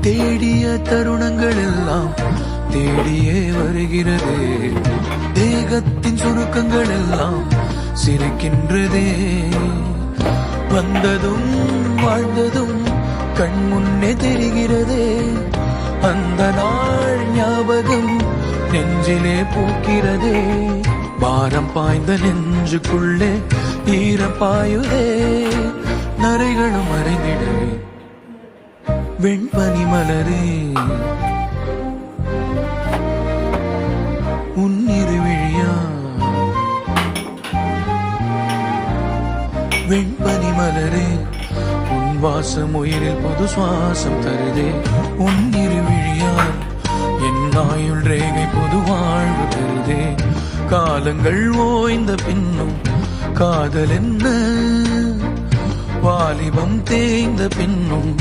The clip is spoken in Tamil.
தேடிய தருணங்கள் எல்லாம் தேடியே வருகிறது. தேகத்தின் சுருக்கங்கள் எல்லாம் சிரிக்கின்றதே. வந்ததும் வாழ்ந்ததும் கண் முன்னே தெரிகிறதே. அந்த நாள் ஞாபகம் நெஞ்சிலே பூக்கிறதே. பாரம் பாய்ந்த நெஞ்சுக்குள்ளே ஈரம் பாயுதே. நரைகளும் மறைந்திடவே வெண்பனி மலரே உன்னிரு விழியா. வெண்பனி மலரே உன் வாசம் உயிரில் புது சுவாசம் தருதே. உன்னிரு விழியால் என் ஆயுள் ரேகை புது வாழ்வு தருதே. காலங்கள் ஓய்ந்த பின்னும் காதல் என்ன, வாலிபம் தேய்ந்த பின்னும்